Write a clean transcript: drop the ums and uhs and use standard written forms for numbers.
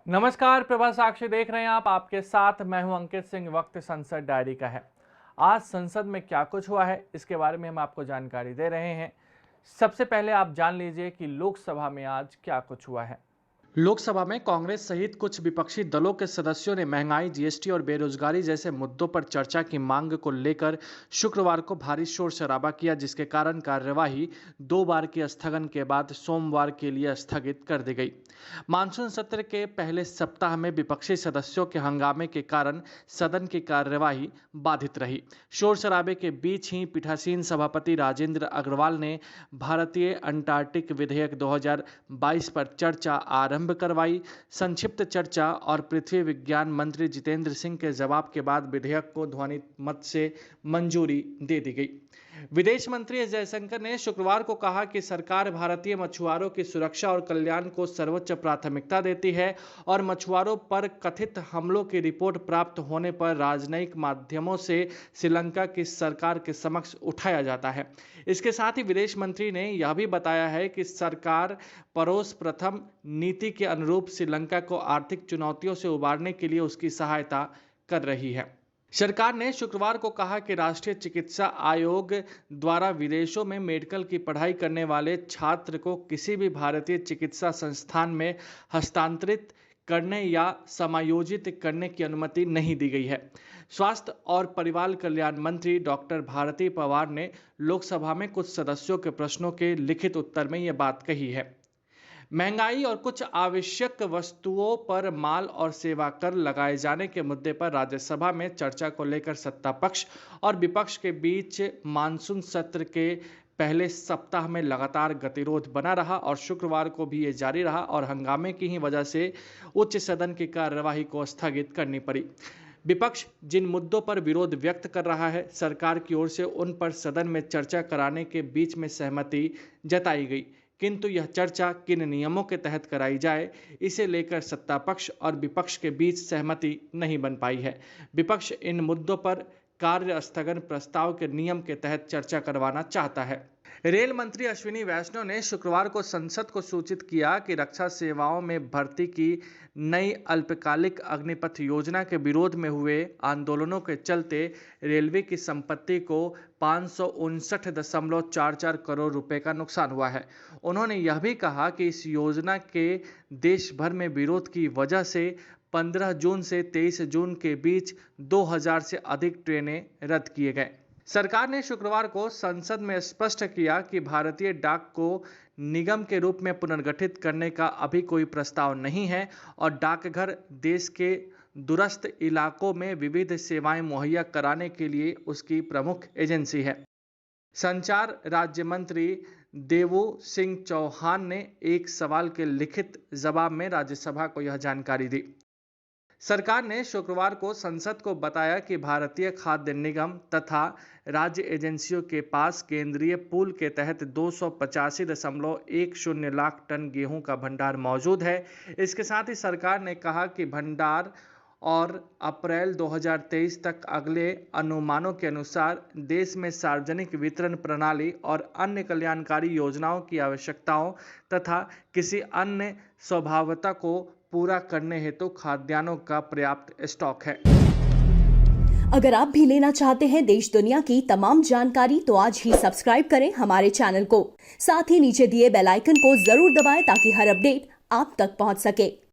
नमस्कार, प्रभा साक्षी देख रहे हैं आप। आपके साथ मैं हूं अंकित सिंह। वक्त संसद डायरी का है। आज संसद में क्या कुछ हुआ है, इसके बारे में हम आपको जानकारी दे रहे हैं। सबसे पहले आप जान लीजिए कि लोकसभा में आज क्या कुछ हुआ है। लोकसभा में कांग्रेस सहित कुछ विपक्षी दलों के सदस्यों ने महंगाई, जीएसटी और बेरोजगारी जैसे मुद्दों पर चर्चा की मांग को लेकर शुक्रवार को भारी शोर शराबा किया, जिसके कारण कार्यवाही 2 बार के स्थगन के बाद सोमवार के लिए स्थगित कर दी गई। मानसून सत्र के पहले सप्ताह में विपक्षी सदस्यों के हंगामे के कारण सदन की कार्यवाही बाधित रही। शोर शराबे के बीच ही पीठासीन सभापति राजेंद्र अग्रवाल ने भारतीय अंटार्कटिक विधेयक 2022 पर चर्चा आरंभ करवाई। संक्षिप्त चर्चा और पृथ्वी विज्ञान मंत्री जितेंद्र सिंह के जवाब के बाद विधेयक को ध्वनि मत से मंजूरी दे दी गई। विदेश मंत्री एस जयशंकर ने शुक्रवार को कहा कि सरकार भारतीय मछुआरों की सुरक्षा और कल्याण को सर्वोच्च प्राथमिकता देती है और मछुआरों पर कथित हमलों की रिपोर्ट प्राप्त होने पर राजनयिक माध्यमों से श्रीलंका की सरकार के समक्ष उठाया जाता है। इसके साथ ही विदेश मंत्री ने यह भी बताया है कि सरकार पड़ोस प्रथम नीति के अनुरूप श्रीलंका को आर्थिक चुनौतियों से उबारने के लिए उसकी सहायता कर रही है। सरकार ने शुक्रवार को कहा कि राष्ट्रीय चिकित्सा आयोग द्वारा विदेशों में मेडिकल की पढ़ाई करने वाले छात्र को किसी भी भारतीय चिकित्सा संस्थान में हस्तांतरित करने या समायोजित करने की अनुमति नहीं दी गई है। स्वास्थ्य और परिवार कल्याण मंत्री डॉक्टर भारती पवार ने लोकसभा में कुछ सदस्यों के प्रश्नों के लिखित उत्तर में यह बात कही है। महंगाई और कुछ आवश्यक वस्तुओं पर माल और सेवा कर लगाए जाने के मुद्दे पर राज्यसभा में चर्चा को लेकर सत्ता पक्ष और विपक्ष के बीच मानसून सत्र के पहले सप्ताह में लगातार गतिरोध बना रहा और शुक्रवार को भी ये जारी रहा और हंगामे की ही वजह से उच्च सदन की कार्यवाही को स्थगित करनी पड़ी। विपक्ष जिन मुद्दों पर विरोध व्यक्त कर रहा है, सरकार की ओर से उन पर सदन में चर्चा कराने के बीच में सहमति जताई गई, किंतु यह चर्चा किन नियमों के तहत कराई जाए, इसे लेकर सत्ता पक्ष और विपक्ष के बीच सहमति नहीं बन पाई है। विपक्ष इन मुद्दों पर कार्य स्थगन प्रस्ताव के नियम के तहत चर्चा करवाना चाहता है। रेल मंत्री अश्विनी वैष्णव ने शुक्रवार को संसद को सूचित किया कि रक्षा सेवाओं में भर्ती की नई अल्पकालिक अग्निपथ योजना के विरोध में हुए आंदोलनों के चलते रेलवे की संपत्ति को 559.44 करोड़ रुपए का नुकसान हुआ है। उन्होंने यह भी कहा कि इस योजना के देश भर में विरोध की वजह से 15 जून से 23 जून के बीच 2000 से अधिक ट्रेनें रद्द किए गए। सरकार ने शुक्रवार को संसद में स्पष्ट किया कि भारतीय डाक को निगम के रूप में पुनर्गठित करने का अभी कोई प्रस्ताव नहीं है और डाकघर देश के दूरस्थ इलाकों में विविध सेवाएं मुहैया कराने के लिए उसकी प्रमुख एजेंसी है। संचार राज्य मंत्री देवू सिंह चौहान ने एक सवाल के लिखित जवाब में राज्यसभा को यह जानकारी दी। सरकार ने शुक्रवार को संसद को बताया कि भारतीय खाद्य निगम तथा राज्य एजेंसियों के पास केंद्रीय पूल के तहत 285.10 लाख टन गेहूं का भंडार मौजूद है। इसके साथ ही सरकार ने कहा कि भंडार और अप्रैल 2023 तक अगले अनुमानों के अनुसार देश में सार्वजनिक वितरण प्रणाली और अन्य कल्याणकारी योजनाओं की आवश्यकताओं तथा किसी अन्य स्वभावता को पूरा करने हेतु खाद्यान्नों का पर्याप्त स्टॉक है। अगर आप भी लेना चाहते हैं देश दुनिया की तमाम जानकारी तो आज ही सब्सक्राइब करें हमारे चैनल को। साथ ही नीचे दिए बेल आइकन को जरूर दबाएं ताकि हर अपडेट आप तक पहुंच सके।